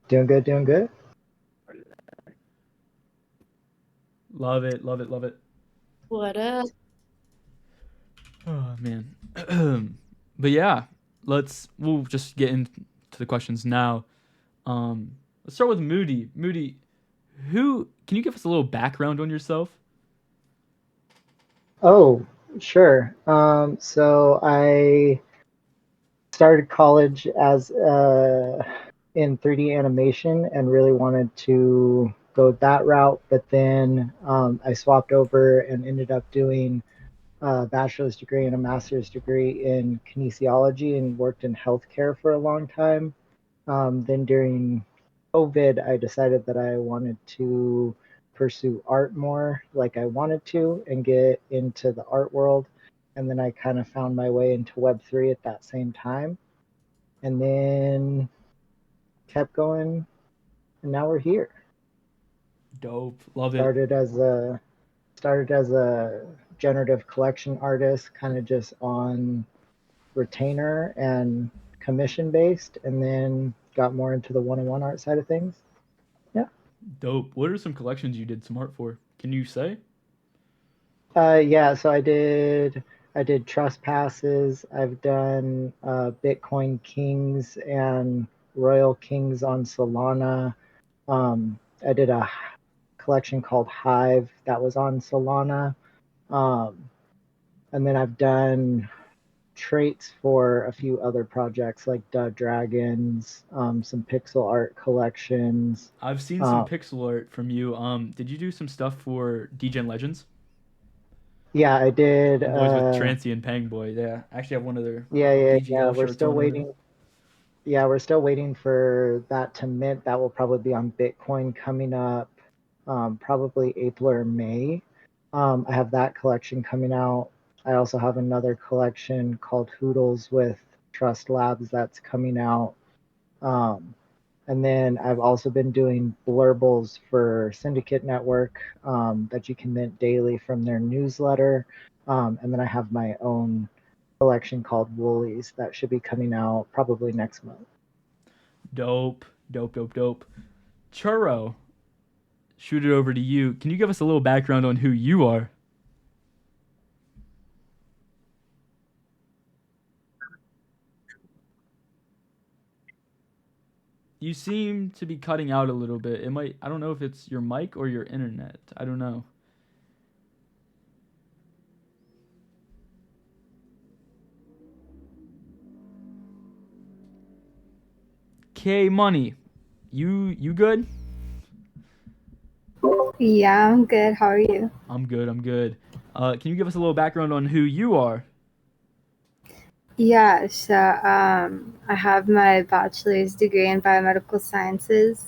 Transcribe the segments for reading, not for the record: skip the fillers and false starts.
Doing good, doing good. Love it, love it, love it. What up? Oh man. But yeah, we'll just get into the questions now. Let's start with Moody. Moody, who can you give us a little background on yourself? Oh, sure. So I started college as in 3D animation and really wanted to go that route, but then I swapped over and ended up doing a bachelor's degree and a master's degree in kinesiology and worked in healthcare for a long time. Then during COVID, I decided that I wanted to pursue art more like I wanted to and get into the art world. And then I kind of found my way into Web3 at that same time. And then kept going. And now we're here. Dope. Love it. Started as a started as a generative collection artist, kind of just on retainer and commission based, and then got more into the one-on-one art side of things. Yeah. Dope. What are some collections you did some art for? Can you say? Yeah, so I did trespasses. I've done Bitcoin Kings and Royal Kings on Solana. I did a collection called Hive that was on Solana. Um, and then I've done traits for a few other projects like Dragons, some pixel art collections. I've seen some Um, pixel art from you. Did you do some stuff for DGen Legends? yeah, I did. The boys with Trancy and Pang Boy. Yeah, I actually have one of their Yeah. DGL We're shirts still on right now. waiting. Yeah, we're still waiting for that to mint. That will probably be on Bitcoin coming up, probably April or May. I have that collection coming out. I also have another collection called Hoodles with Trust Labs that's coming out. Um, and then I've also been doing blurbles for Syndicate Network that you can mint daily from their newsletter. And then I have my own collection called Woolies that should be coming out probably next month. Dope, dope, dope, dope. Churro, shoot it over to you. Can you give us a little background on who you are? You seem to be cutting out a little bit. It might, I don't know if it's your mic or your internet. I don't know. K Money, you good? Yeah, I'm good. How are you? I'm good. I'm good. Can you give us a little background on who you are? Yeah, so I have my bachelor's degree in biomedical sciences,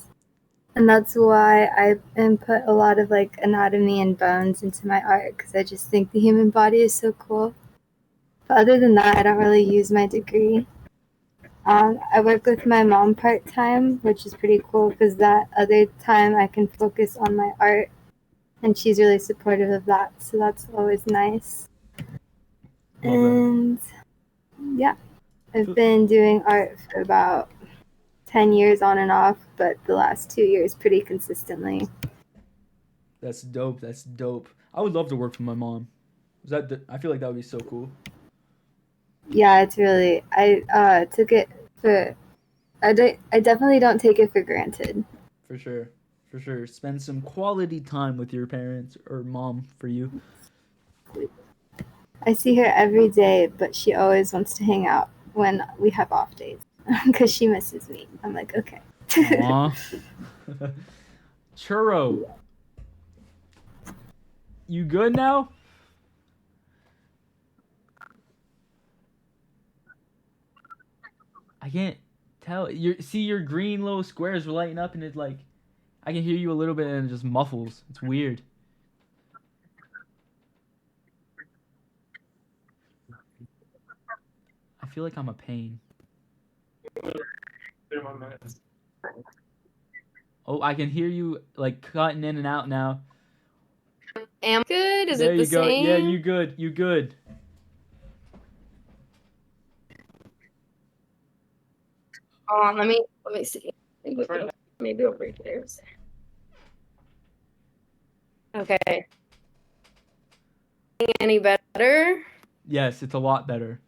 and that's why I input a lot of like anatomy and bones into my art because I just think the human body is so cool. But other than that, I don't really use my degree. I work with my mom part time, which is pretty cool because that other time I can focus on my art, and she's really supportive of that, so that's always nice. Love that. And yeah. I've So been doing art for about 10 years on and off, but the last 2 years pretty consistently. that's dope. That's dope. I would love to work for my mom. I feel like that would be so cool. Yeah, it's really, I took it for, I definitely don't take it for granted. For sure. For sure. Spend some quality time with your parents or mom for you. I see her every day, but she always wants to hang out when we have off days because she misses me. I'm like, okay. Aw. Churro, you good now? I can't tell. Your green little squares were lighting up and it's like I can hear you a little bit and it just muffles. It's weird. I feel like I'm a pain. Oh, I can hear you like cutting in and out now. Am good? Is There it the you go. Yeah, same? you good. You good. Hold on, let me see. maybe over here. Okay. Any better? Yes, it's a lot better.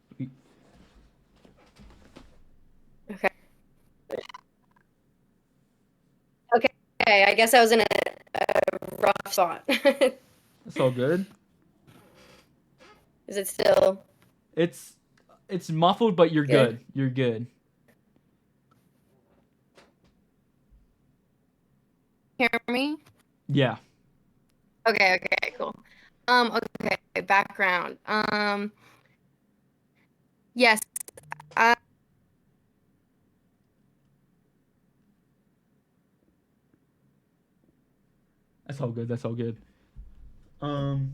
Okay. Okay, I guess I was in a rough spot. It's all good. Is it still? It's muffled, but you're Good. good. You're good. Hear me? Yeah. Okay, cool. Okay, background. Yes. I That's all good. That's all good. Um.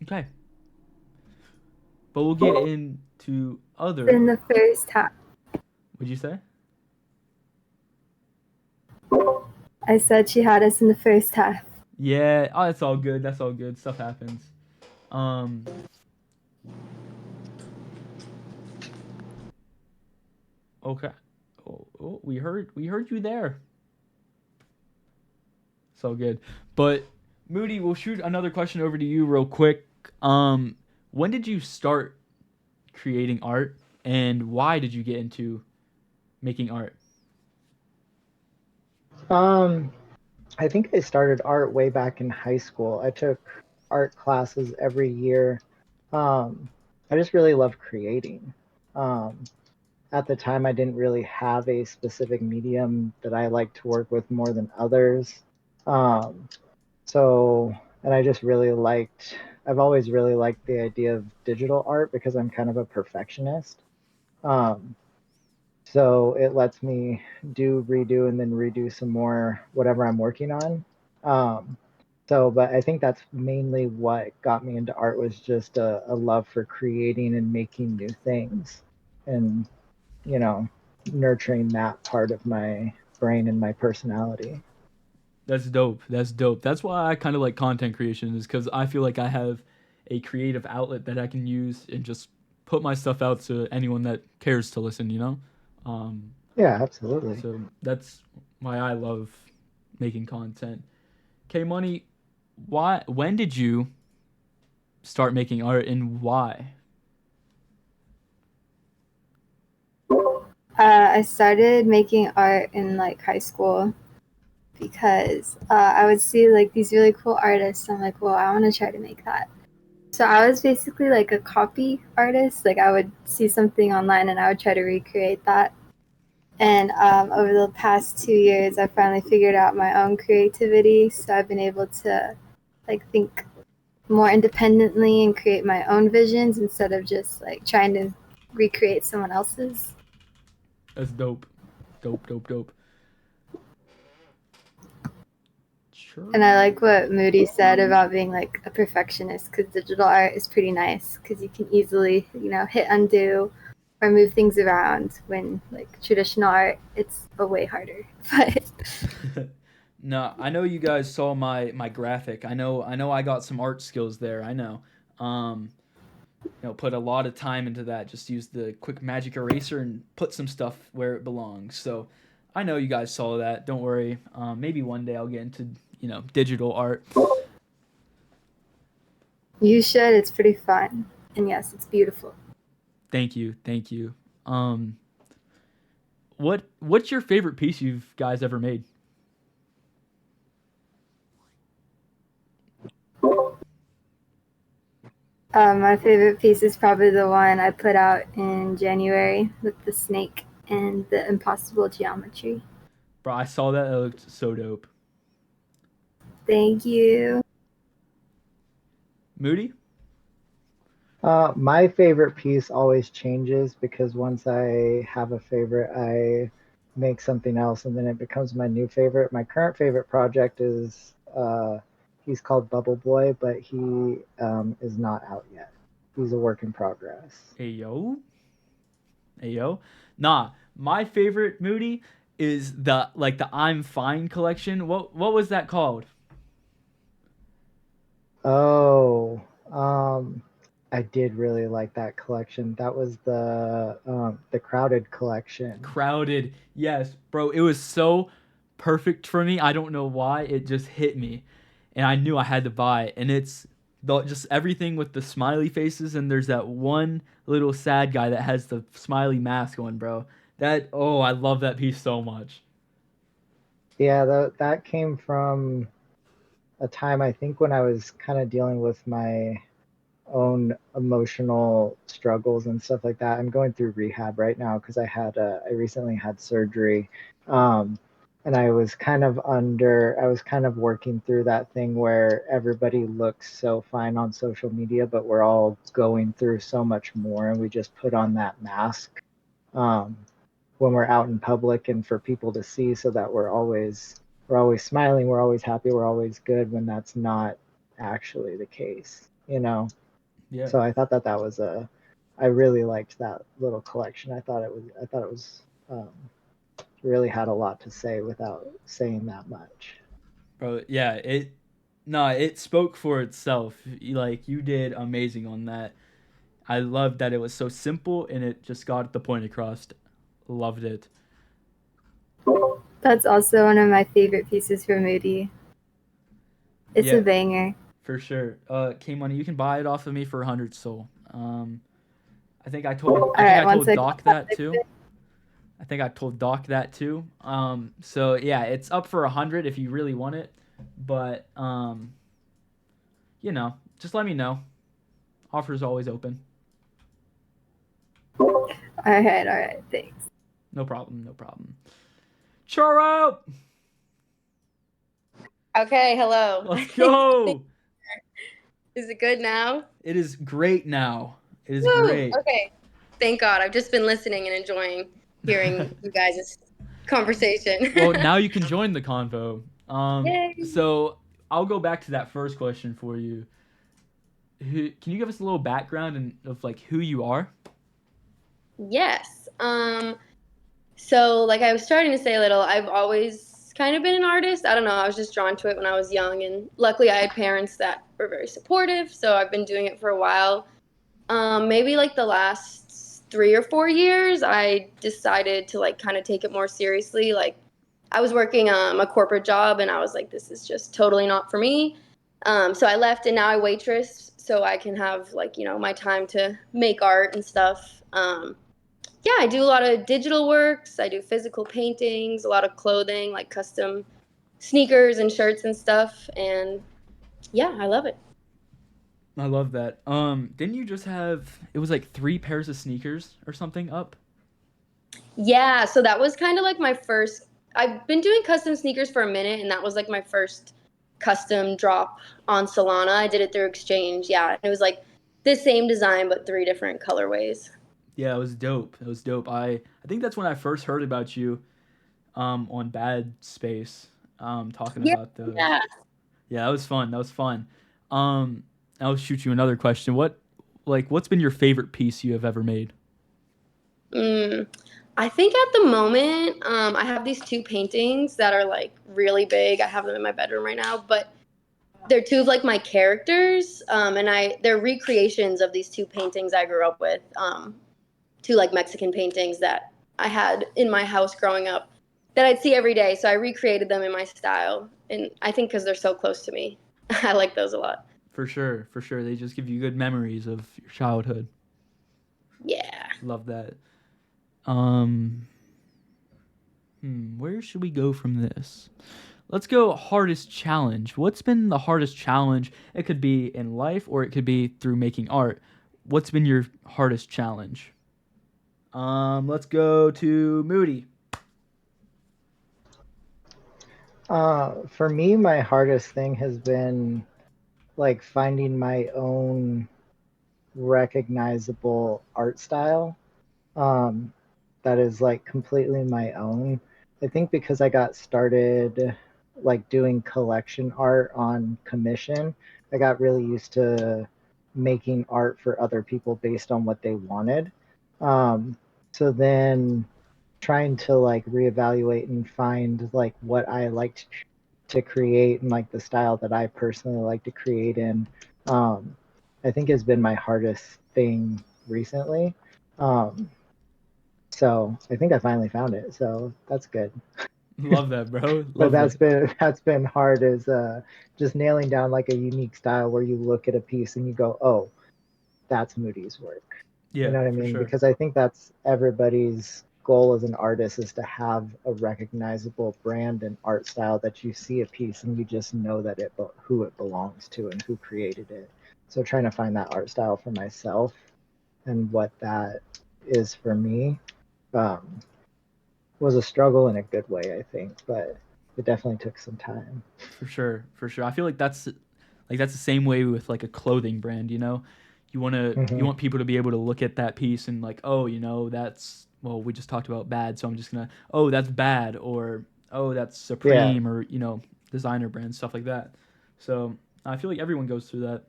Okay. But we'll get into other. In the first half. What'd you say? I said she had us in the first half. Yeah. Oh, that's all good. That's all good. Stuff happens. Um. Okay. Oh, we heard you there. So good. But Moody, we'll shoot another question over to you real quick. When did you start creating art, and why did you get into making art? Um, I think I started art way back in high school. I took art classes every year. Um, I just really love creating. Um, at the time, I didn't really have a specific medium that I like to work with more than others. Um, so, and I just really liked, I've always really liked the idea of digital art because I'm kind of a perfectionist. Um, so it lets me do, redo, and then redo some more whatever I'm working on. Um, but I think that's mainly what got me into art was just a love for creating and making new things, and you know, nurturing that part of my brain and my personality. That's dope. That's dope. That's why I kind of like content creation is because I feel like I have a creative outlet that I can use and just put my stuff out to anyone that cares to listen. Um, Yeah, absolutely. so that's why I love making content. K Money, why? When did you start making art, and why? I started making art in like high school because I would see like these really cool artists. I'm like, well, I want to try to make that. So I was basically like a copy artist. Like I would see something online and I would try to recreate that. And over the past 2 years, I finally figured out my own creativity. So I've been able to like think more independently and create my own visions instead of just like trying to recreate someone else's. That's dope. Dope, dope, dope. Sure. And I like what Moody said about being like a perfectionist because digital art is pretty nice because you can easily, hit undo or move things around when like traditional art, it's a way harder. But No, I know you guys saw my graphic. I know I got some art skills there. I know. Um, put a lot of time into that. Just use the quick magic eraser and put some stuff where it belongs. So I know you guys saw that. Don't worry. Maybe one day I'll get into digital art. you should, it's pretty fun. And yes, it's beautiful. Thank you, thank you. What's your favorite piece you've guys ever made? My favorite piece is probably the one I put out in January with the snake and the impossible geometry. Bro, I saw that. It looked so dope. Thank you. Moody? My favorite piece always changes because once I have a favorite, I make something else and then it becomes my new favorite. My current favorite project is he's called Bubble Boy, but he is not out yet. He's a work in progress. Ayo. Ayo. Nah, my favorite Moody is the I'm Fine collection. What was that called? Oh, I did really like that collection. That was the Crowded collection. Crowded. Yes, bro. It was so perfect for me. I don't know why. It just hit me. And I knew I had to buy it. And it's just everything with the smiley faces. And there's that one little sad guy that has the smiley mask on, bro. Oh, I love that piece so much. Yeah, that came from a time I think when I was kind of dealing with my own emotional struggles and stuff like that. I'm going through rehab right now because I recently had surgery. And I was kind of working through that thing where everybody looks so fine on social media, but we're all going through so much more, and we just put on that mask um, when we're out in public and for people to see, so that we're always smiling, we're always happy, we're always good, when that's not actually the case, you know. Yeah. So I thought that was I really liked that little collection. I thought it was really had a lot to say without saying that much. Bro, yeah, it spoke for itself. Like you did amazing on that. I loved that it was so simple and it just got the point across. Loved it. That's also one of my favorite pieces from Moody. It's Yeah, a banger. for sure. K Money, you can buy it off of me for 100 soul. I think I Alright, once told I Doc that too. I think I told Doc that too. So yeah, it's up for 100 if you really want it. But just let me know. Offers always open. alright, thanks. No problem, no problem. Charo! Okay, hello. Let's go! Is it good now? It is great now. It is Woo! great. Okay. Thank God. I've just been listening and enjoying hearing you guys' conversation. Well, now you can join the convo. Yay. So I'll go back to that first question for you. Can you give us a little background of like who you are? Yes. So like I was starting to say a little, I've always kind of been an artist. I don't know, I was just drawn to it when I was young, and luckily I had parents that were very supportive, so I've been doing it for a while. Maybe like the last 3 or 4 years, I decided to like kind of take it more seriously. Like I was working a corporate job and I was like, this is just totally not for me. So I left and now I waitress so I can have like, my time to make art and stuff. Yeah, I do a lot of digital works. I do physical paintings, a lot of clothing, like custom sneakers and shirts and stuff. And yeah, I love it. I love that. Didn't you just have it was like 3 pairs of sneakers or something up? Yeah, so that was kind of like my first. I've been doing custom sneakers for a minute, and that was like my first custom drop on Solana. I did it through Exchange. Yeah, and it was like the same design but 3 different colorways. Yeah, it was dope. It was dope. I think that's when I first heard about you on Bad Space talking Yeah, about those. yeah. Yeah, that was fun. That was fun. Um I'll shoot you another question. What's been your favorite piece you have ever made? Mm, I think at the moment, I have these 2 paintings that are like really big. I have them in my bedroom right now, but they're two of like my characters, and they're recreations of these 2 paintings I grew up with. Two like Mexican paintings that I had in my house growing up that I'd see every day. So I recreated them in my style, and I think because they're so close to me, I like those a lot. For sure, for sure. They just give you good memories of your childhood. Yeah. Love that. Um where should we go from this? Let's go hardest challenge. What's been the hardest challenge? It could be in life or it could be through making art. What's been your hardest challenge? Let's go to Moody. For me, my hardest thing has been like finding my own recognizable art style um, that is like completely my own. I think because I got started like doing collection art on commission, I got really used to making art for other people based on what they wanted. Um, so then trying to like reevaluate and find like what I liked to create and like the style that I personally like to create in. Um, I think has been my hardest thing recently. Um, so I think I finally found it. So that's good. Love that, bro. But Love that. that's been hard is just nailing down like a unique style where you look at a piece and you go, oh, that's Moody's work. You Yeah, know what I for mean? sure. Because I think that's everybody's goal as an artist is to have a recognizable brand and art style that you see a piece and you just know that who it belongs to and who created it. So trying to find that art style for myself and what that is for me um, was a struggle in a good way, I think, but it definitely took some time. For sure, for sure. I feel like that's the same way with like a clothing brand, you know? You Hmm. want people to be able to look at that piece and like, "Oh, you know, that's well, we just talked about bad, so I'm just going to, oh, that's bad or oh, that's Yeah, Supreme or, you know, designer brands, stuff like that." So, I feel like everyone goes through that.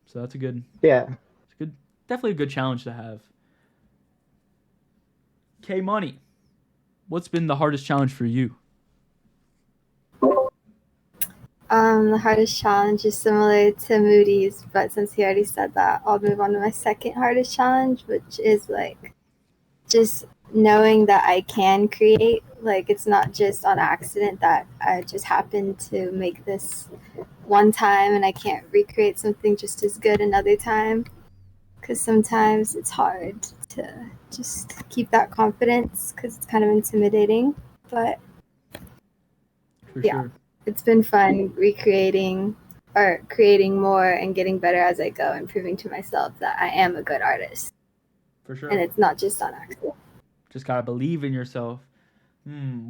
So, yeah. it's a good definitely a good challenge to have. K Money, what's been the hardest challenge for you? The hardest challenge is similar to Moody's, but since he already said that, I'll move on to my second hardest challenge, which is like just knowing that I can create. Like it's not just on accident that I just happened to make this one time and I can't recreate something just as good another time. Because sometimes it's hard to just keep that confidence because it's kind of intimidating. But For yeah, sure. it's been fun recreating or creating more and getting better as I go and proving to myself that I am a good artist. For And sure. it's not just on accident. Just got to believe in yourself.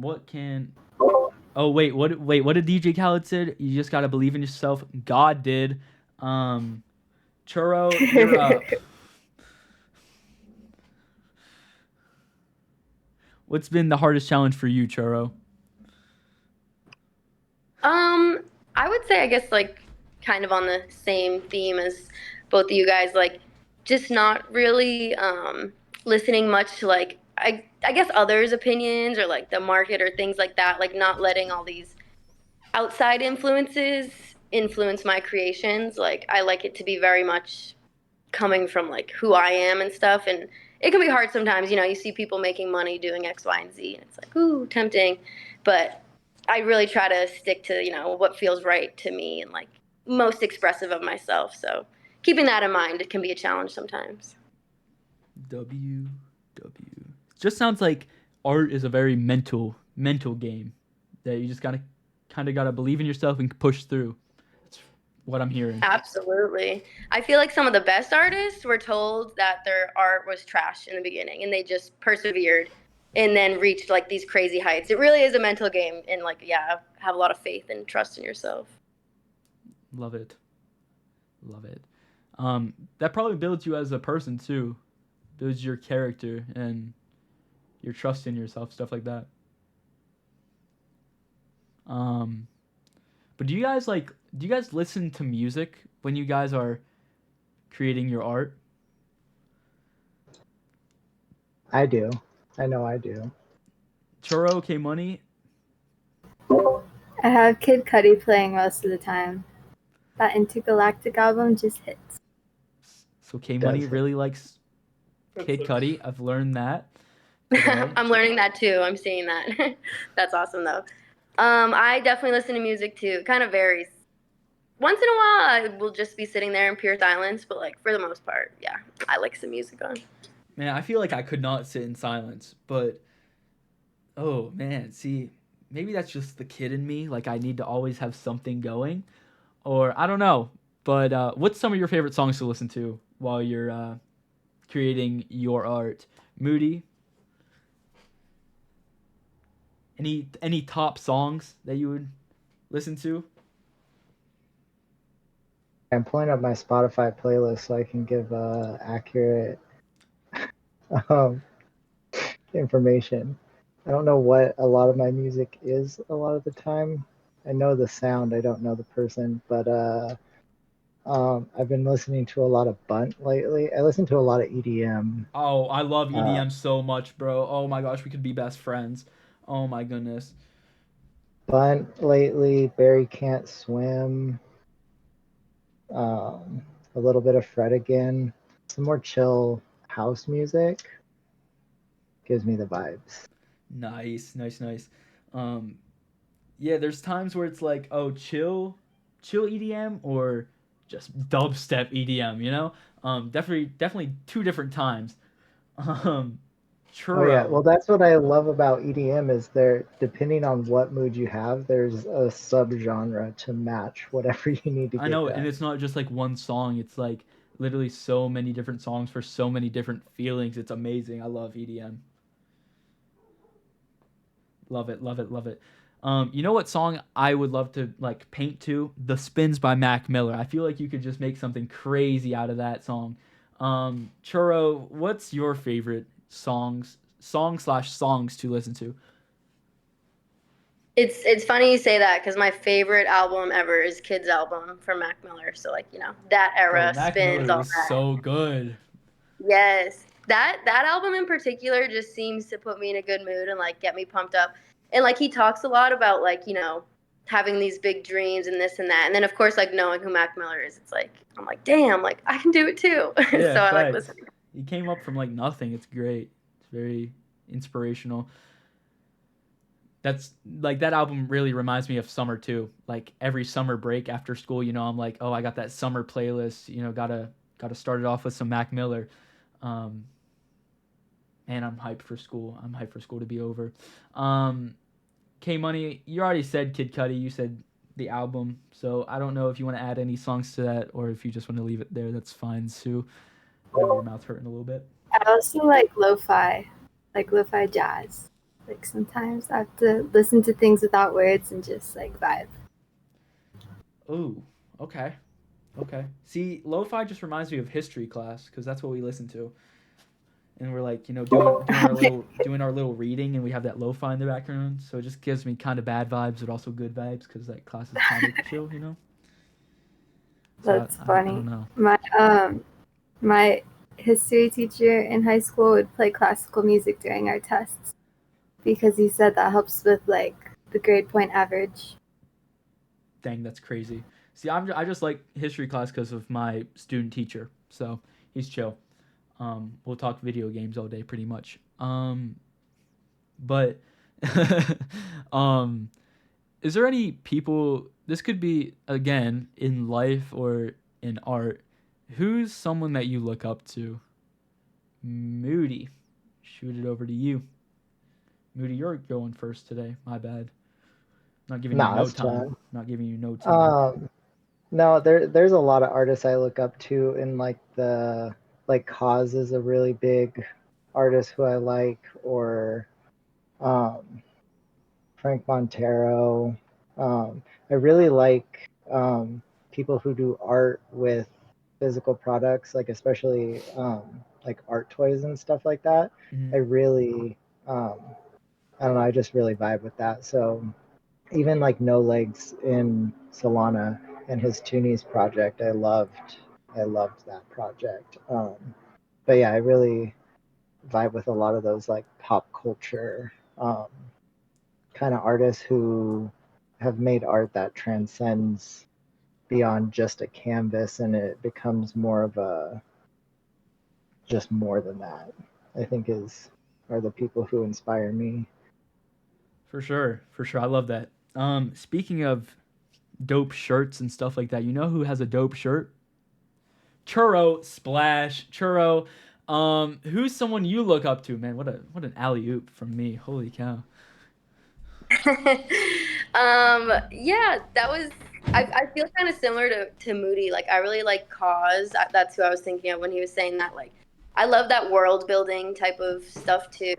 What can Oh what did DJ Khaled said? You just gotta believe in yourself. God did. Um Churro, you're up. What's been the hardest challenge for you, Churro? Um, I would say, I guess, like, kind of on the same theme as both of you guys, like, just not really listening much to, like, I guess others' opinions or, like, the market or things like that, like, not letting all these outside influences influence my creations. Like, I like it to be very much coming from, like, who I am and stuff. And it can be hard sometimes, you know, you see people making money doing X, Y, and Z, and it's like, ooh, tempting. But I really try to stick to, you know, what feels right to me and like most expressive of myself. So keeping that in mind, it can be a challenge sometimes. W W. Just sounds like art is a very mental game that you just gotta believe in yourself and push through. That's what I'm hearing. Absolutely. I feel like some of the best artists were told that their art was trash in the beginning and they just persevered and then reached like these crazy heights. It really is a mental game and like, yeah, have a lot of faith and trust in yourself. Love it. Love it. That probably builds you as a person too. Builds your character and your trust in yourself, stuff like that. Um, but do you guys listen to music when you guys are creating your art? I do. I know I do. Churro, K Money, I have Kid Cudi playing most of the time. That Intergalactic album just hits. so K Money Does it? really likes Kid Cudi. I've learned that today. I'm learning that too. I'm seeing that. That's awesome though. I definitely listen to music too. It kind of varies. Once in a while, I will just be sitting there in pure silence, but like for the most part, yeah, I like some music on. Man, I feel like I could not sit in silence, but oh man, see, maybe that's just the kid in me. Like I need to always have something going, or I don't know. But what's some of your favorite songs to listen to while you're creating your art? Moody, any top songs that you would listen to? I'm pulling up my Spotify playlist so I can give accurate um, information. I don't know what a lot of my music is a lot of the time. I know the sound, I don't know the person, but I've been listening to a lot of Bunt lately. I listen to a lot of EDM. Oh, I love Uh, EDM so much, bro. Oh my gosh, we could be best friends. Oh my goodness. Bunt lately, Barry Can't Swim. Um, a little bit of Fred again, some more chill house music. Gives me the vibes. Nice, nice, nice. Um, yeah, there's times where it's like, oh, chill EDM or just dubstep EDM, you know? Definitely two different times. Um, Oh yeah, churro. well that's what I love about EDM is there depending on what mood you have, there's a subgenre to match whatever you need to I get know, and done. it's not just like one song. It's like literally so many different songs for so many different feelings. It's amazing. I love EDM. Love it, love it, love it. You know what song I would love to like paint to? The Spins by Mac Miller. I feel like you could just make something crazy out of that song. Churro, what's your favorite songs to listen to? It's funny you say that because my favorite album ever is Kids album from Mac Miller. So like that Bro, era Mac spins Miller all is that. so good. Yes, that album in particular just seems to put me in a good mood and like get me pumped up. And like he talks a lot about like having these big dreams and this and that. And then of course like knowing who Mac Miller is, it's like I'm like damn, like I can do it too. Yeah, So I like facts. listening. He came up from like nothing. It's great. It's very inspirational. That's like that album really reminds me of summer too. Like every summer break after school, I'm like, oh, I got that summer playlist. Gotta start it off with some Mac Miller. Um, and I'm hyped for school. I'm hyped for school to be over. Um, K Money, you already said Kid Cudi. You said the album, so I don't know if you want to add any songs to that or if you just want to leave it there. That's fine, Sue. I know your mouth's hurting a little bit. I also like lo-fi jazz. Like sometimes I have to listen to things without words and just like vibe. Ooh, okay. Okay. See, lo-fi just reminds me of history class because that's what we listen to, and we're like, doing our little reading, and we have that lo-fi in the background, so it just gives me kind of bad vibes, but also good vibes because that class is kind of chill. So That's I funny. don't know. My history teacher in high school would play classical music during our tests because he said that helps with like the grade point average. Dang, that's crazy. See, I just like history class because of my student teacher, so he's chill. We'll talk video games all day, pretty much. But um, is there any people? This could be again in life or in art. Who's someone that you look up to? Moody, shoot it over to you. Moody, you're going first today. My bad. Not giving you Nah, no that's time. fine. Not giving you no time. Um, no, there's a lot of artists I look up to in like the like Cause is a really big artist who I like, or um, Frank Montero. I really like people who do art with physical products, like especially like art toys and stuff like that. Mhm. I really, I don't know, I just really vibe with that. So even like No Legs in Solana and his Toonies project, I loved that project. But yeah, I really vibe with a lot of those like pop culture um, kind of artists who have made art that transcends beyond just a canvas and it becomes more of a just more than that. I think is are the people who inspire me. For sure, for sure. I love that. Speaking of dope shirts and stuff like that, you know who has a dope shirt? Churro Splash. Churro. Who's someone you look up to, man? What an alley oop from me. Holy cow. Yeah, that was. I feel kind of similar to Moody. Like I really like Cause. That's who I was thinking of when he was saying that. Like I love that world building type of stuff too.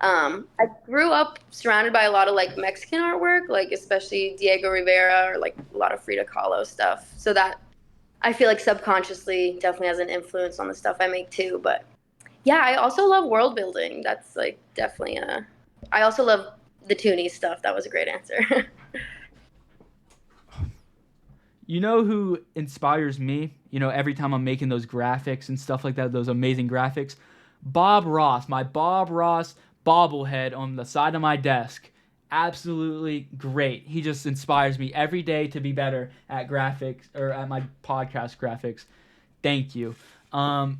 I grew up surrounded by a lot of like Mexican artwork, like especially Diego Rivera or like a lot of Frida Kahlo stuff. So that I feel like subconsciously definitely has an influence on the stuff I make too. But yeah, I also love world building. That's like definitely a. I also love the Toonies stuff. That was a great answer. You know who inspires me? Every time I'm making those graphics and stuff like that, those amazing graphics? Bob Ross, my Bob Ross bobblehead on the side of my desk. Absolutely great. He just inspires me every day to be better at graphics or at my podcast graphics. Thank you.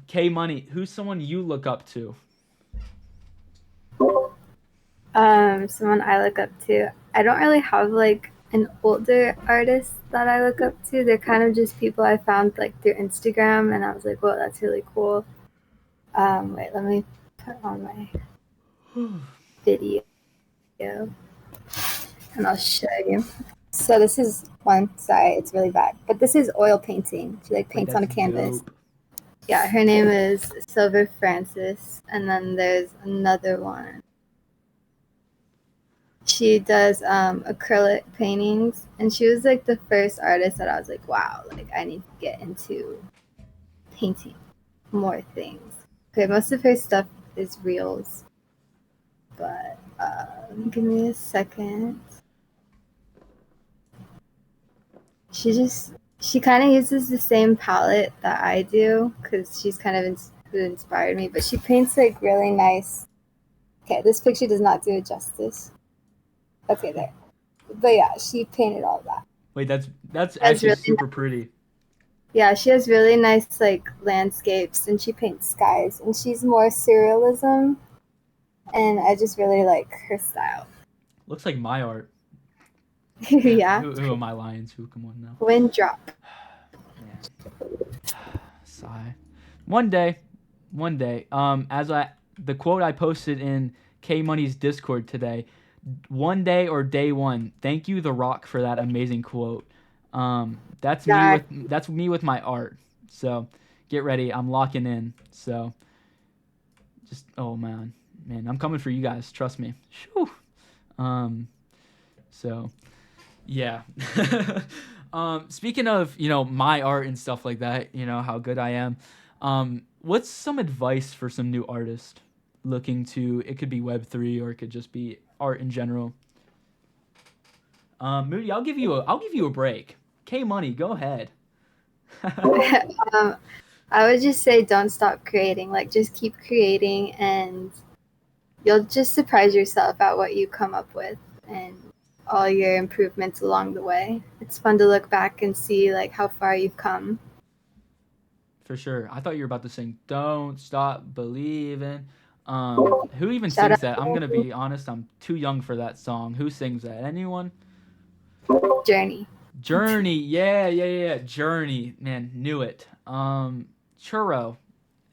K Money, who's someone you look up to? Someone I look up to. I don't really have like an older artist that I look up to. They're kind of just people I found like through Instagram, and I was like, "Whoa, that's really cool." Wait, let me put on my video, and I'll show you. So this is one. Sorry, it's really bad, but this is oil painting. She like Wait, paints on a that's canvas. dope. Yeah, her name is Silver Francis, and then there's another one. She does acrylic paintings, and she was like the first artist that I was like, wow, like I need to get into painting more things. Okay, most of her stuff is reels, but give me a second. She kind of uses the same palette that I do because she's kind of who inspired me, but she paints like really nice. Okay, this picture does not do it justice. Okay, there. But yeah, she painted all that. Wait, that's That's actually really super pretty. Yeah, she has really nice like landscapes, and she paints skies, and she's more surrealism, and I just really like her style. Looks like my art. Yeah. Who am I lying to? Come on now. Wind drop. Sigh. One day. The quote I posted in K Money's Discord today. One day or day one. Thank you, The Rock, for that amazing quote. That's me with my art. So get ready. I'm locking in. So just man, I'm coming for you guys. Trust me. Shoo. So yeah. Speaking of my art and stuff like that, how good I am. What's some advice for some new artists looking to? It could be Web3 or it could just be art in general. Moody, I'll give you a break. K Money, go ahead. I would just say don't stop creating. Like just keep creating, and you'll just surprise yourself at what you come up with and all your improvements along the way. It's fun to look back and see like how far you've come. For sure. I thought you were about to sing "Don't Stop Believing." Who even Shout sings out that? I'm gonna be honest. I'm too young for that song. Who sings that? Anyone? Journey. Journey. Yeah. Journey. Man, knew it. Churro.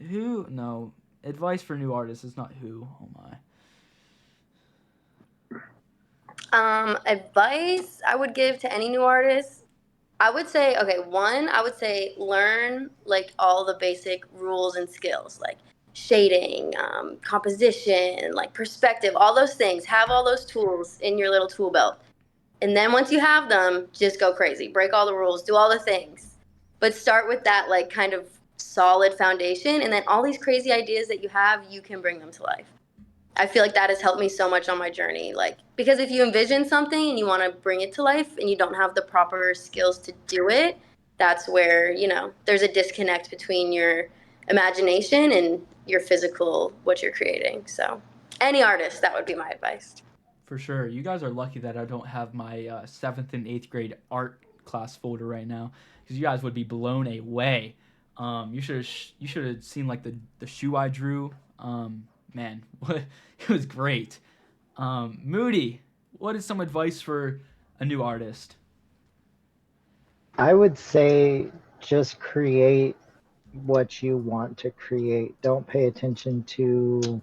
Who? No. Advice for new artists is not who. Oh my. Advice I would give to any new artist, I would say, okay, one, I would say learn like all the basic rules and skills, like shading, composition, like perspective, all those things. Have all those tools in your little tool belt. And then once you have them, just go crazy, break all the rules, do all the things. But start with that like kind of solid foundation, and then all these crazy ideas that you have, you can bring them to life. I feel like that has helped me so much on my journey. Like, because if you envision something and you want to bring it to life and you don't have the proper skills to do it, that's where, there's a disconnect between your imagination and your physical, what you're creating. So, any artist, that would be my advice. For sure. You guys are lucky that I don't have my 7th and 8th grade art class folder right now, because you guys would be blown away. You should have seen like the shoe I drew. Man, it was great. Moody, what is some advice for a new artist? I would say just create what you want to create. Don't pay attention to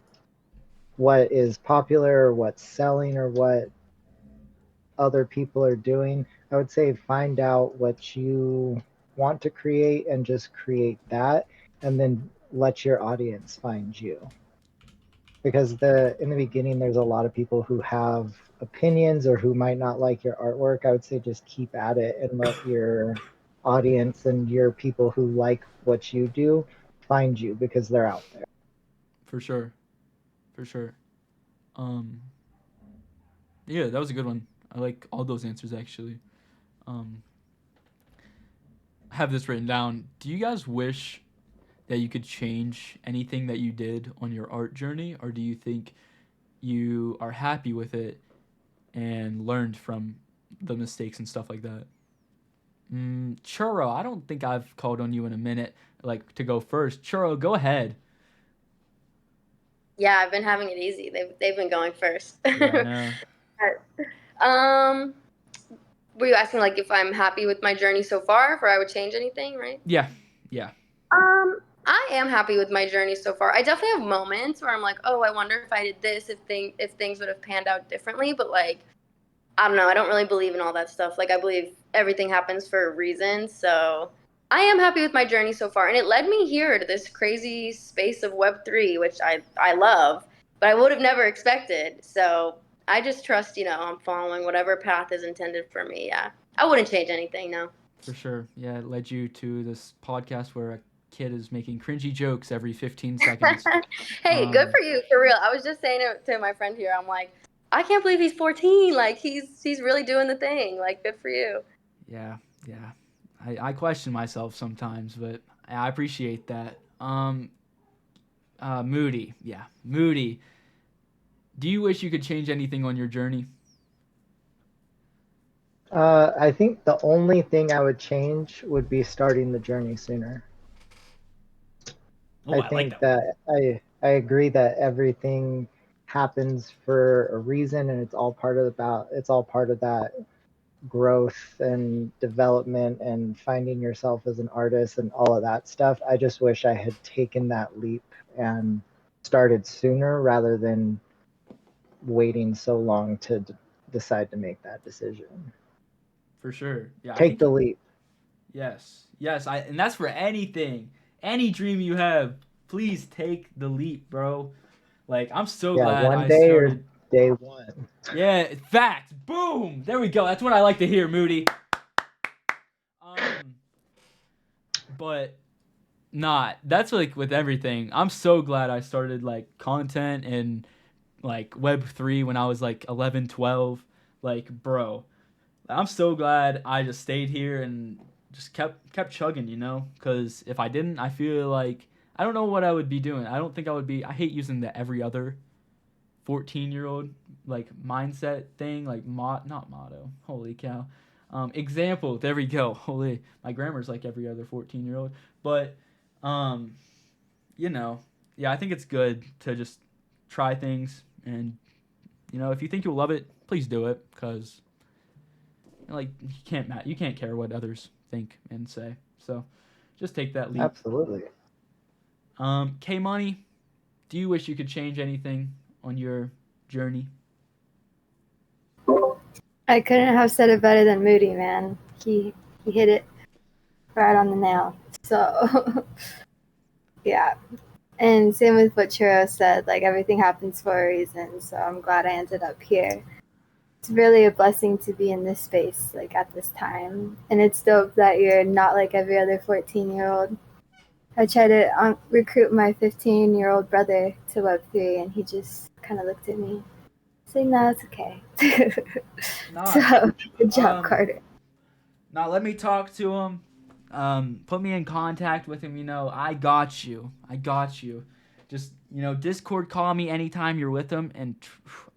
what is popular or what's selling or what other people are doing. I would say find out what you want to create and just create that, and then let your audience find you. Because in the beginning there's a lot of people who have opinions or who might not like your artwork. I would say just keep at it and let your audience and your people who like what you do find you, because they're out there. For sure. Yeah, that was a good one. I like all those answers actually. I have this written down. Do you guys wish that you could change anything that you did on your art journey, or do you think you are happy with it and learned from the mistakes and stuff like that? Churro, I don't think I've called on you in a minute, like to go first. Churro, go ahead. Yeah, I've been having it easy. They've been going first. Yeah, I know. um, were you asking like if I'm happy with my journey so far, if I would change anything, right? Yeah, yeah, I am happy with my journey so far. I definitely have moments where I'm like, oh, I wonder if I did this, if things would have panned out differently. But like, I don't know. I don't really believe in all that stuff. Like, I believe everything happens for a reason. So I am happy with my journey so far, and it led me here to this crazy space of Web3, which I love, but I would have never expected. So I just trust, I'm following whatever path is intended for me. Yeah, I wouldn't change anything. No. for sure. Yeah, it led you to this podcast where a kid is making cringy jokes every 15 seconds. Hey, good Um, for you, for real. I was just saying it to my friend here. I'm like, I can't believe he's 14. Like he's really doing the thing. Like, good for you. yeah, yeah. I question myself sometimes, but I appreciate that. Moody, yeah, Moody. Do you wish you could change anything on your journey? I think the only thing I would change would be starting the journey sooner. Oh, I I like think that one. that I agree that everything happens for a reason, and it's all part of that growth and development and finding yourself as an artist and all of that stuff. I just wish I had taken that leap and started sooner rather than waiting so long to decide to make that decision. For sure. Yeah, I Take think the leap. yes, yes. And that's for anything, any dream you have. Please take the leap, bro. Like I'm so Yeah, glad one I day or started. day one. Yeah, fact. Boom. There we go. That's what I like to hear, Moody. Um, but not. That's like with everything. I'm so glad I started like content and like Web3 when I was like 11, 12. Like, bro, I'm so glad I just stayed here and just kept chugging, because if I didn't, I feel like I don't know what I would be doing. I don't think I would be. I hate using the every other 14-year-old like mindset thing, like not motto. Holy cow. Example. There we go. Holy, my grammar's like every other 14-year-old. But um, you know, yeah, I think it's good to just try things, and if you think you'll love it, please do it, because like you can't care what others think and say. So just take that leap. Absolutely. K Money, do you wish you could change anything on your journey? I couldn't have said it better than Moody, man. He hit it right on the nail. So yeah. And same with what Churro said, like everything happens for a reason. So I'm glad I ended up here. It's really a blessing to be in this space, like at this time. And it's dope that you're not like every other 14-year-old. I tried to recruit my 15-year-old brother to Web3, and he just kind of looked at me, saying, "No, it's okay." Nah. So good job, Um, Carter. Now let me talk to him. Put me in contact with him. I got you. I got you. Just Discord call me anytime you're with him, and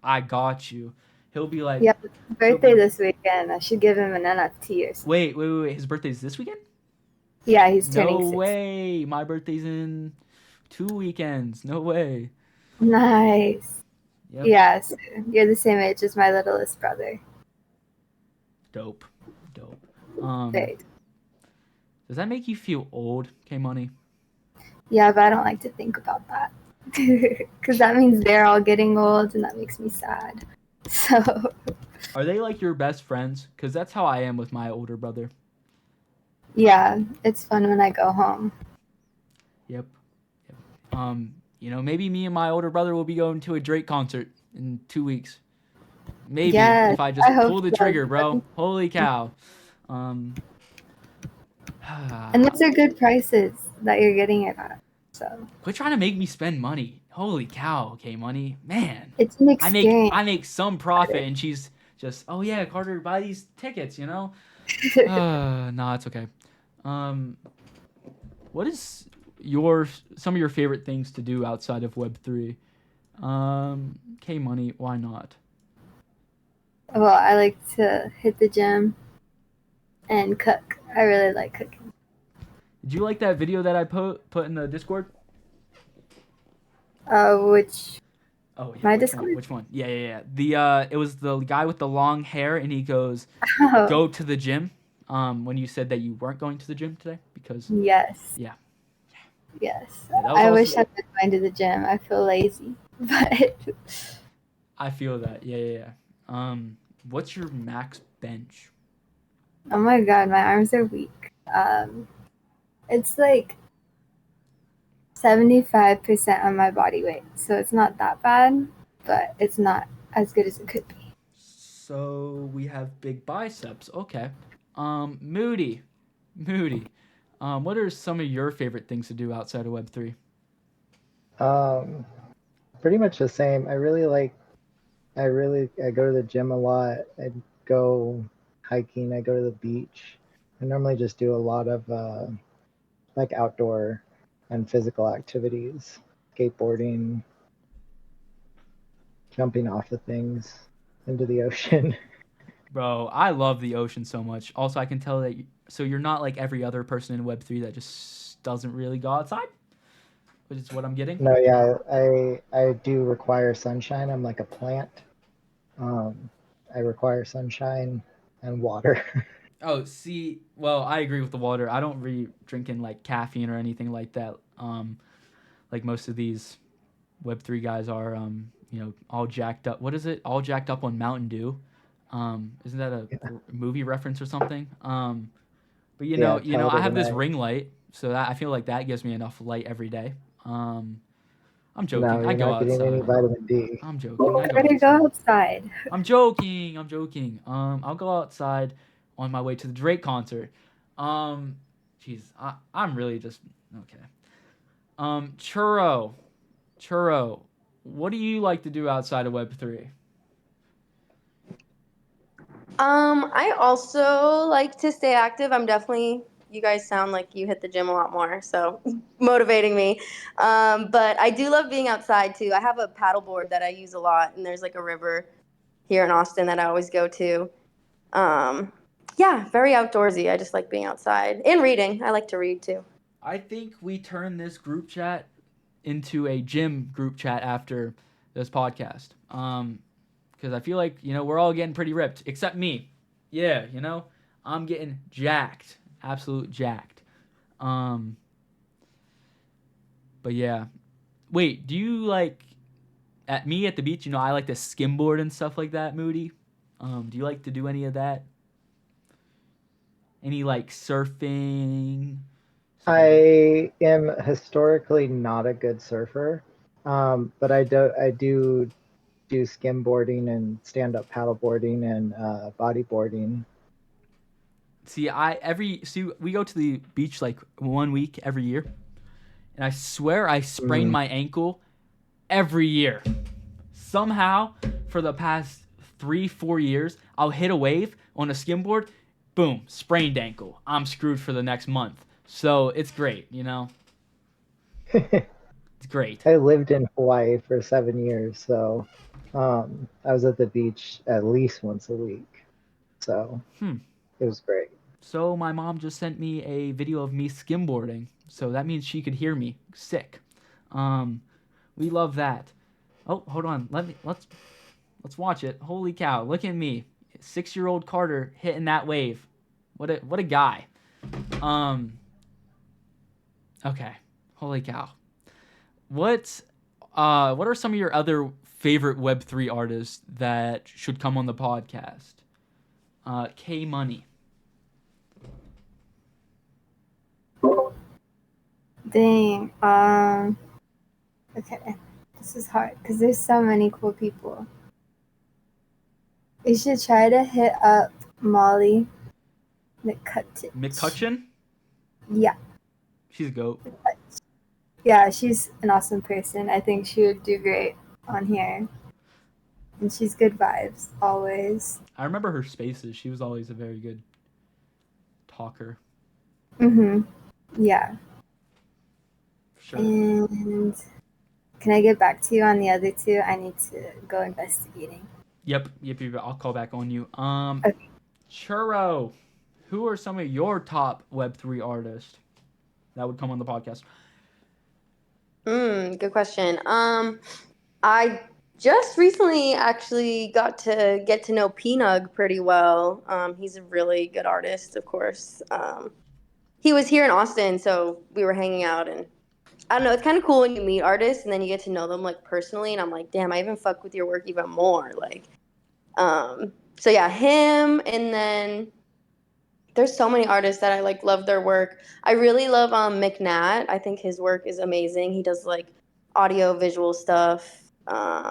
I got you. He'll be like, Yeah, his birthday this weekend. I should give him an NFT or something. wait. His birthday's this weekend? Yeah, he's turning No 6. way. My birthday's in 2 weekends. No way. Nice. Yep. Yes, you're the same age as my littlest brother. Dope. Very. Does that make you feel old, K Money? Yeah, but I don't like to think about that. Because that means they're all getting old, and that makes me sad. So, Are they like your best friends? Because that's how I am with my older brother. yeah, it's fun when I go home. Yep. Maybe me and my older brother will be going to a Drake concert in 2 weeks. Maybe Yes, if I just I hope pull the so. trigger, bro. Holy cow. And those are good prices that you're getting it at. So Quit trying to make me spend money. Holy cow, K Money. Man. it's an I experience. make some profit and she's just, oh yeah, Carter, buy these tickets, Nah, it's okay. What is some of your favorite things to do outside of Web3? K Money, why not? Well, I like to hit the gym. and cook. I really like cooking. Did you like that video that I put in the Discord? Which Oh yeah, my which one? Discord? Which one? Yeah. It was the guy with the long hair, and he goes, Oh, "Go to the gym." When you said that you weren't going to the gym today because yes, yeah, yes. yeah, that was I wish also. I was going to the gym. I feel lazy, but I feel that. Yeah. What's your max bench? oh my god, my arms are weak. It's like 75% of my body weight, so it's not that bad, but it's not as good as it could be. So we have big biceps. Okay. Moody. What are some of your favorite things to do outside of Web3? Um, Pretty much the same. I go to the gym a lot. I go hiking. I go to the beach. I normally just do a lot of like outdoor and physical activities, skateboarding, jumping off of things into the ocean. Bro, I love the ocean so much. Also, I can tell that so you're not like every other person in Web3 that just doesn't really go outside, which is what I'm getting. No, yeah, I do require sunshine. I'm like a plant. Um, I require sunshine and water. Oh, see, well, I agree with the water. I don't really drink in like caffeine or anything like that. Like most of these Web3 guys are, all jacked up. What is it? All jacked up on Mountain Dew. Isn't that a movie reference or something? But Yeah, I child of the have this night. ring light, so that I feel like that gives me enough light every day. I'm No, joking. I you're go not getting any outside. vitamin D. I'm joking. I go Gotta go outside. outside. I'm joking. I'll go outside on my way to the Drake concert. Um, Jeez, I'm really just okay. Churro, what do you like to do outside of Web3? I also like to stay active. I'm definitely, you guys sound like you hit the gym a lot more, so motivating me. But I do love being outside too. I have a paddleboard that I use a lot, and there's like a river here in Austin that I always go to. Um, yeah, very outdoorsy. I just like being outside and reading. I like to read too. I think we turn this group chat into a gym group chat after this podcast. Because I feel like we're all getting pretty ripped, except me. Yeah, I'm getting jacked, absolute jacked. Um, but yeah, wait, do you like at the beach? I like to skimboard and stuff like that. Moody, do you like to do any of that? Any like surfing? Stuff like that? I am historically not a good surfer, but I do skimboarding and stand up paddleboarding and bodyboarding. See, we go to the beach like 1 week every year, and I swear I sprain Mm. my ankle every year. Somehow, for the past 3-4 years, I'll hit a wave on a skimboard, boom, sprained ankle. I'm screwed for the next month. So it's great. It's great. I lived in Hawaii for 7 years, so I was at the beach at least once a week. So Hmm. it was great. So my mom just sent me a video of me skimboarding. So that means she could hear me. Sick. Um, we love that. Oh, hold on. Let's watch it. Holy cow! Look at me, 6-year-old Carter hitting that wave. What a guy. Um. Okay. Holy cow. What are some of your other favorite Web3 artists that should come on the podcast? K Money. Dang. Okay. This is hard because there's so many cool people. You should try to hit up Molly McCutcheon. McCutcheon. Yeah. She's a goat. Yeah, she's an awesome person. I think she would do great on here. And she's good vibes, always. I remember her spaces. She was always a very good talker. Yeah. For sure. And can I get back to you on the other two? I need to go investigating. Yep. I'll call back on you. Okay. Churro. who are some of your top Web3 artists that would come on the podcast? Good question. I just recently actually got to get to know Pnug pretty well. He's a really good artist, of course. He was here in Austin, so we were hanging out, and I don't know, it's kind of cool when you meet artists and then you get to know them like personally, and I'm like, damn, I even fuck with your work even more. Like, so yeah, him, and then there's so many artists that I like love their work. I really love McNat. I think his work is amazing. He does like audio visual stuff. Yeah,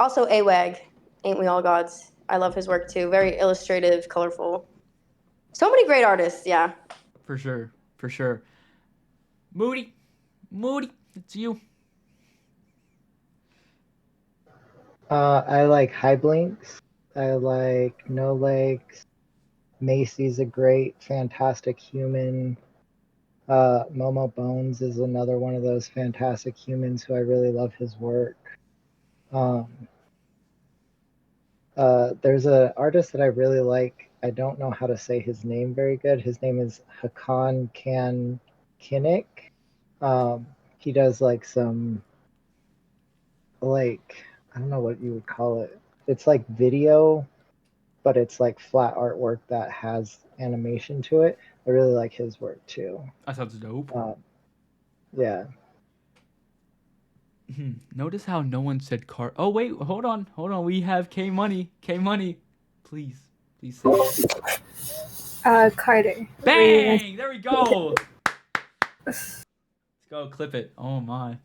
also AWAG, Ain't We All Gods. I love his work too. Very illustrative, colorful. So many great artists, yeah. For sure, for sure. Moody, it's you. I like High Blinks. I like No Legs. Macy's a great, fantastic human. Momo Bones is another one of those fantastic humans who I really love his work. There's an artist that I really like. I don't know how to say his name very good. His name is Hakan Kan Kinnick. He does like some, like, I don't know what you would call it. It's like video, but it's like flat artwork that has animation to it. I really like his work too. That sounds dope. Yeah. Notice how no one said Oh wait, hold on. We have K Money. Please say it. Carter. Bang! There we go. Let's go, clip it. Oh my.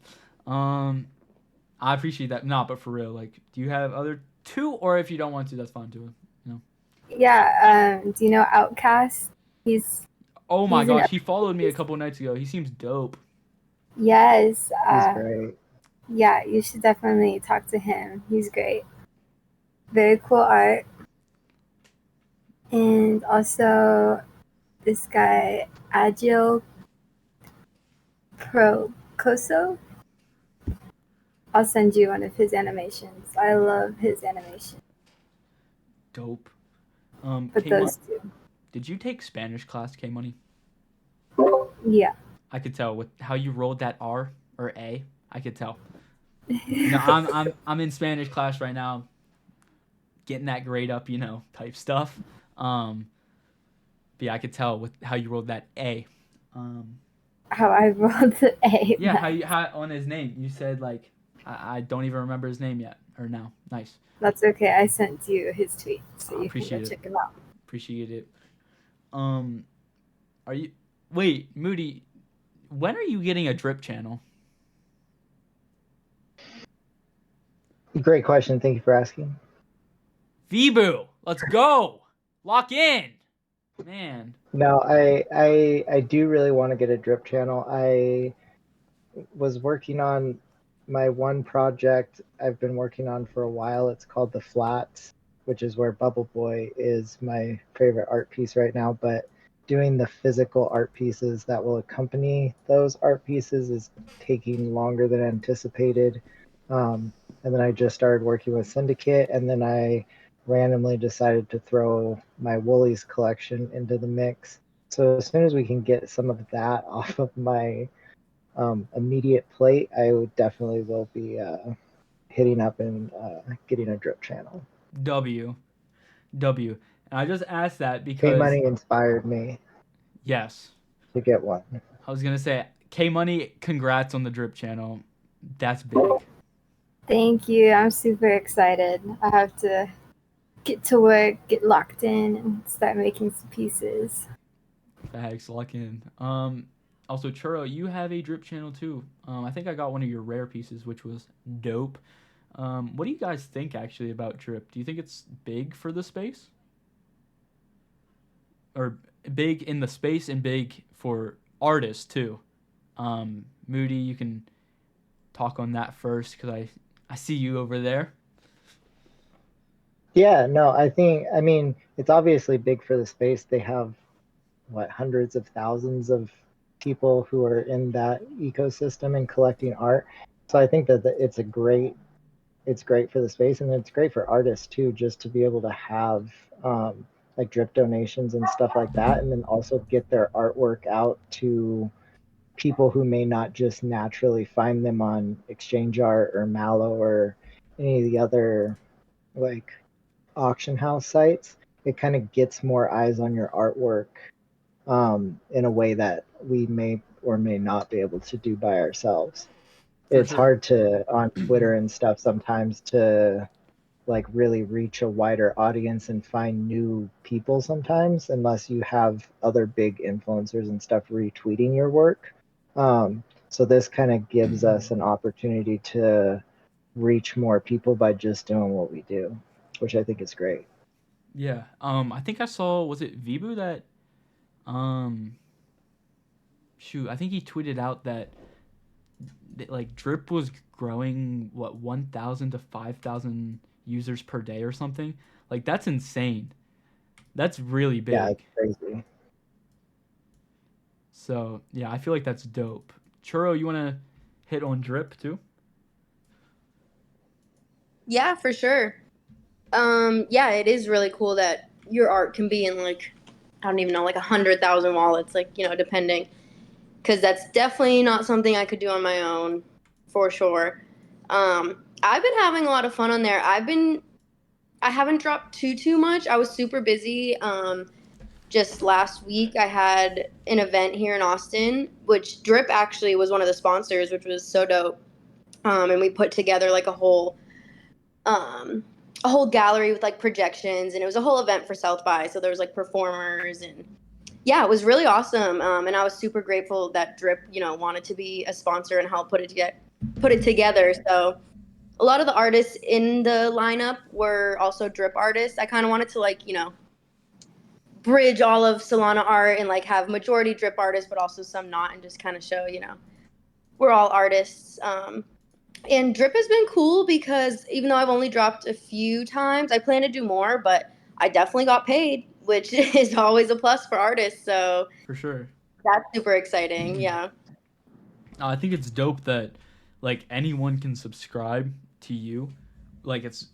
I appreciate that. Nah, but for real, like, do you have other two, or if you don't want to, that's fine too. You know. Yeah. Do you know Outcast? Oh my gosh, he followed me a couple nights ago. He seems dope. Yes. He's great. Yeah, you should definitely talk to him. He's great. Very cool art. And also this guy, Agile Procoso. I'll send you one of his animations. I love his animation. Dope. But those two. Did you take Spanish class, K Money? Yeah. I could tell with how you rolled that R or A. I could tell. No, I'm in Spanish class right now, getting that grade up, type stuff. But yeah, I could tell with how you rolled that A. How I rolled the A. Yeah, how on his name you said like I don't even remember his name yet or now. Nice. That's okay. I sent you his tweet, so you can go check him out. Appreciate it. Wait, Moody, when are you getting a drip channel? Great question. Thank you for asking. Vibu, let's go. Lock in. Man. No, I do really want to get a drip channel. I was working on my one project I've been working on for a while. It's called The Flats, which is where Bubble Boy is my favorite art piece right now. But doing the physical art pieces that will accompany those art pieces is taking longer than anticipated. And then I just started working with Syndicate, and then I randomly decided to throw my Woolies collection into the mix. So as soon as we can get some of that off of my immediate plate, I definitely will be hitting up and getting a drip channel. W. And I just asked that because K Money inspired me. Yes. To get one. I was gonna say, K Money, congrats on the drip channel. That's big. Thank you. I'm super excited. I have to get to work, get locked in, and start making some pieces. Thanks, lock in. Also, Churro, you have a drip channel too. I think I got one of your rare pieces, which was dope. What do you guys think actually about drip? Do you think it's big for the space? Or big in the space and big for artists too? Moody, you can talk on that first because I see you over there. Yeah, no, I mean, it's obviously big for the space. They have, hundreds of thousands of people who are in that ecosystem and collecting art. So I think that it's great for the space, and it's great for artists too, just to be able to have like drip donations and stuff like that, and then also get their artwork out to people who may not just naturally find them on Exchange Art or Mallow or any of the other like auction house sites. It kind of gets more eyes on your artwork in a way that we may or may not be able to do by ourselves. For It's sure. hard to on Twitter and stuff sometimes to like really reach a wider audience and find new people sometimes unless you have other big influencers and stuff retweeting your work. So this kind of gives us an opportunity to reach more people by just doing what we do, which I think is great. Yeah. I think I saw, was it Vibu that um shoot, I think he tweeted out that like Drip was growing what 1,000 to 5,000 users per day or something. Like that's insane. That's really Yeah, big. it's crazy. So, yeah, I feel like that's dope. Churro, you want to hit on Drip too? Yeah, for sure. Yeah, it is really cool that your art can be in like I don't even know, like 100,000 wallets, like depending, because that's definitely not something I could do on my own, for sure. I've been having a lot of fun on there. I haven't dropped too much. I was super busy. Just last week I had an event here in Austin, which Drip actually was one of the sponsors, which was so dope. And we put together like um a whole gallery with like projections, and it was a whole event for South by. So there was like performers, and yeah, it was really awesome. And I was super grateful that Drip, wanted to be a sponsor and help put it together. So a lot of the artists in the lineup were also Drip artists. I kind of wanted to like, bridge all of Solana art and like have majority Drip artists, but also some not, and just kind of show, we're all artists. And Drip has been cool because even though I've only dropped a few times, I plan to do more, but I definitely got paid, which is always a plus for artists. So For sure. that's super exciting. Yeah. I think it's dope that like anyone can subscribe to you. Like it's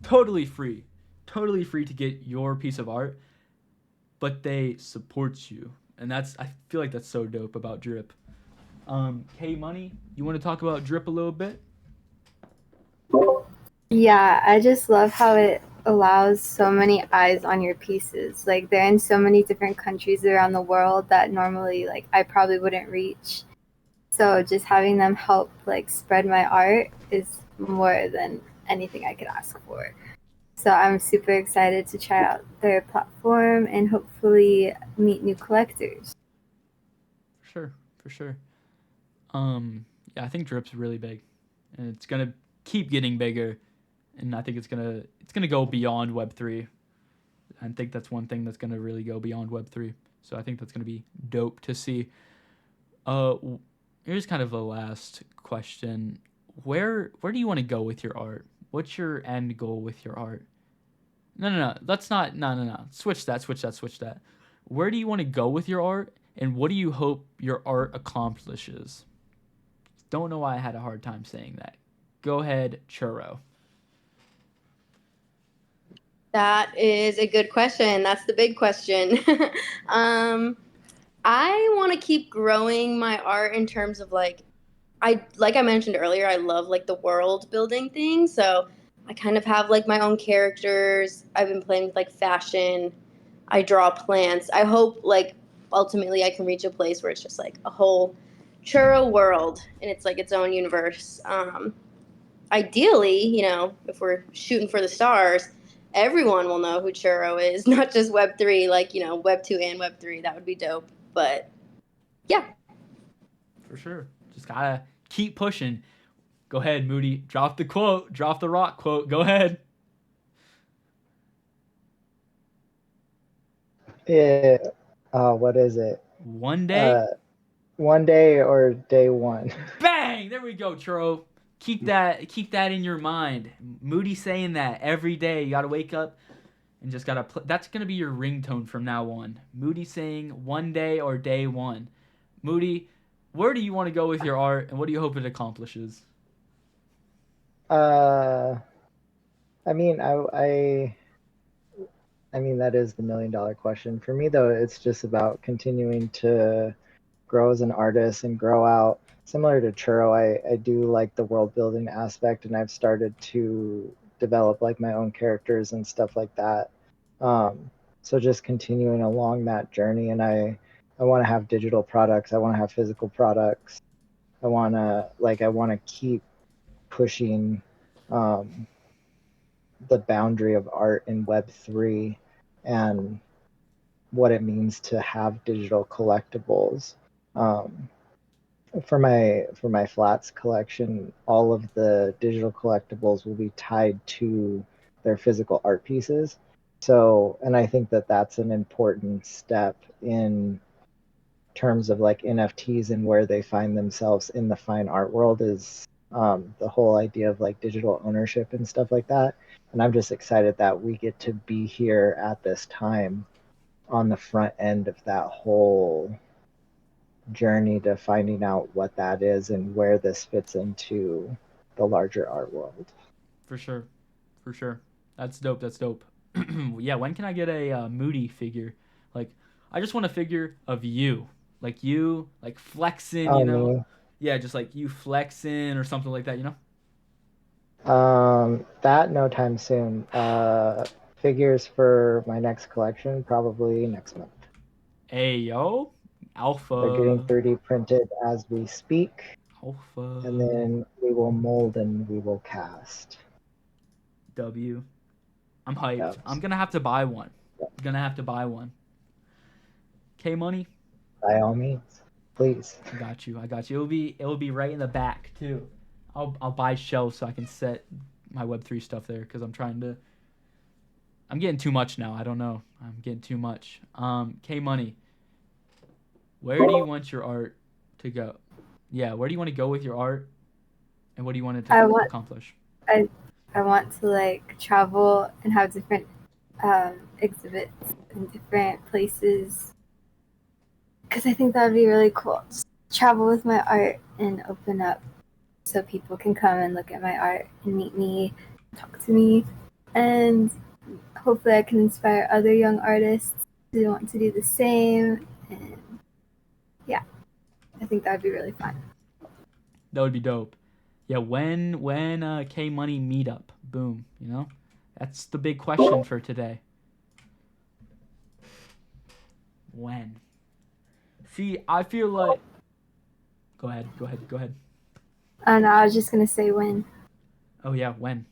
totally free. Totally free to get your piece of art, but they support you. And I feel like that's so dope about Drip. K Money, you want to talk about Drip a little bit? Yeah, I just love how it allows so many eyes on your pieces. Like they're in so many different countries around the world that normally like I probably wouldn't reach. So just having them help like spread my art is more than anything I could ask for. So I'm super excited to try out their platform and hopefully meet new collectors. For sure. For sure. Yeah, I think Drip's really big. And it's gonna keep getting bigger. And I think it's gonna go beyond Web3. I think that's one thing that's gonna really go beyond Web3. So I think that's gonna be dope to see. Here's kind of the last question. Where do you want to go with your art? What's your end goal with your art? No. Let's not. No. Switch that. Where do you want to go with your art, and what do you hope your art accomplishes? Don't know why I had a hard time saying that. Go ahead, Churro. That is a good question. That's the big question. um, I want to keep growing my art in terms of like I mentioned earlier, I love like the world building thing. So I kind of have like my own characters. I've been playing with like fashion. I draw plants. I hope like ultimately I can reach a place where it's just like a whole churro world and it's like its own universe. Ideally, if we're shooting for the stars, everyone will know who churro is, not just Web3, like, Web2 and Web3. That would be dope. But yeah. For sure. Just gotta keep pushing. Go ahead, Moody. Drop the quote. Drop the rock quote. Go ahead. Yeah. What is it? One day. One day or day one. Bang! There we go, Churro. Keep that in your mind. Moody saying that every day. You gotta wake up and just gotta that's gonna be your ringtone from now on. Moody saying one day or day one. Moody, where do you want to go with your art, and what do you hope it accomplishes? I mean, I I mean, that is the $1 million question. For me, though, it's just about continuing to grow as an artist and grow out. Similar to Churro, I do like the world building aspect, and I've started to develop like my own characters and stuff like that. So just continuing along that journey, and I want to have digital products. I want to have physical products. I want to keep pushing um, the boundary of art in Web3 and what it means to have digital collectibles. Um, for my flats collection, all of the digital collectibles will be tied to their physical art pieces. So, and I think that that's an important step in terms of like NFTs and where they find themselves in the fine art world is the whole idea of like digital ownership and stuff like that. And I'm just excited that we get to be here at this time on the front end of that whole journey to finding out what that is and where this fits into the larger art world. For sure. For sure. That's dope. That's dope. Yeah, when can I get a Moody figure? Like, I just want a figure of you. Like you, like flexing, Oh, you know? me. Yeah, just like you flexing or something like that, you know? That no time soon. Figures for my next collection probably next month. Hey, yo. They're getting Alpha. 3D printed as we speak, and Alpha. then we will mold and we will cast. W. I'm hyped. I'm Dubs. gonna have to buy one. I'm gonna have to buy one. K Money? By all means, please. I got you. I got you. It'll be right in the back too. I'll buy shelves so I can set my Web3 stuff there because I'm getting too much now. I don't know. I'm getting too much. K Money, where do you want your art to go? Yeah, where do you want to go with your art, and what do you want it to I want accomplish? I I want to like travel and have different exhibits in different places because I think that would be really cool. Just travel with my art and open up so people can come and look at my art and meet me, talk to me, and hopefully I can inspire other young artists to want to do the same. And yeah, I think that would be really fun. That would be dope. Yeah, when K Money meetup? Boom. You know, that's the big question for today. When? See, I feel like. Go ahead. Go ahead. Go ahead. And I was just gonna say when. Oh yeah, when?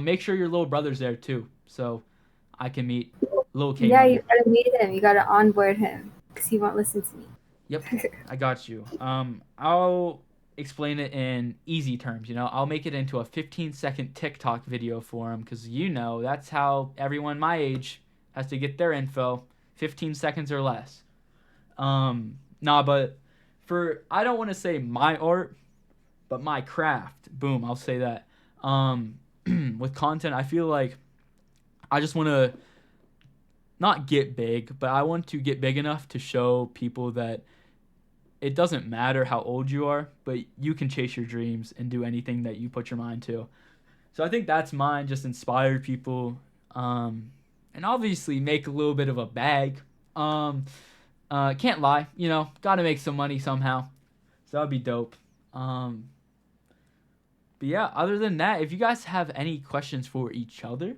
Make sure your little brother's there too, so I can meet little K Yeah, Money. you gotta meet him. You gotta onboard him because he won't listen to me. Yep, I got you. I'll explain it in easy terms. You know, I'll make it into a 15-second TikTok video for him because you know that's how everyone my age has to get their info, 15 seconds or less. Nah, but I don't want to say my art, but my craft. Boom, I'll say that. With content, I feel like I just want to not get big, but I want to get big enough to show people that it doesn't matter how old you are, but you can chase your dreams and do anything that you put your mind to. So I think that's mine, just inspire people, and obviously make a little bit of a bag. Can't lie, you know, gotta make some money somehow. So that'd be dope. But yeah, other than that, if you guys have any questions for each other,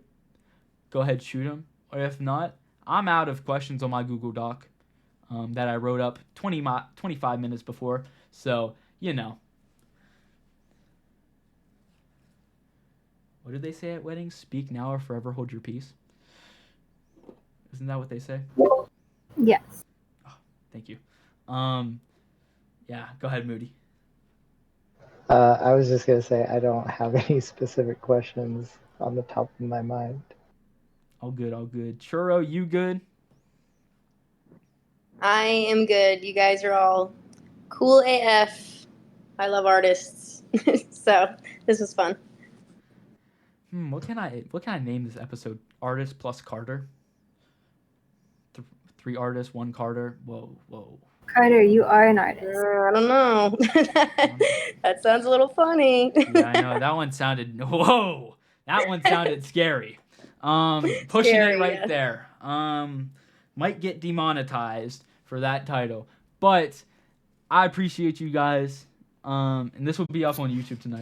go ahead, shoot them. Or if not, I'm out of questions on my Google Doc that I wrote up 25 minutes before. So, you know. What did they say at weddings? Speak now or forever hold your peace. Isn't that what they say? Yes. Thank you. Yeah, go ahead, Moody. I was just gonna say I don't have any specific questions on the top of my mind. All good, all good. Churro, you good? I am good. You guys are all cool AF. I love artists. So this was fun. What can I name this episode? Artist plus Carter. Three artists, one Carter. Whoa. Carter, you are an artist. I don't know. That sounds a little funny. Yeah, I know that one sounded. Whoa, that one sounded scary. Pushing Scary, it right yes. there. Might get demonetized for that title, but I appreciate you guys. And this will be up on YouTube tonight.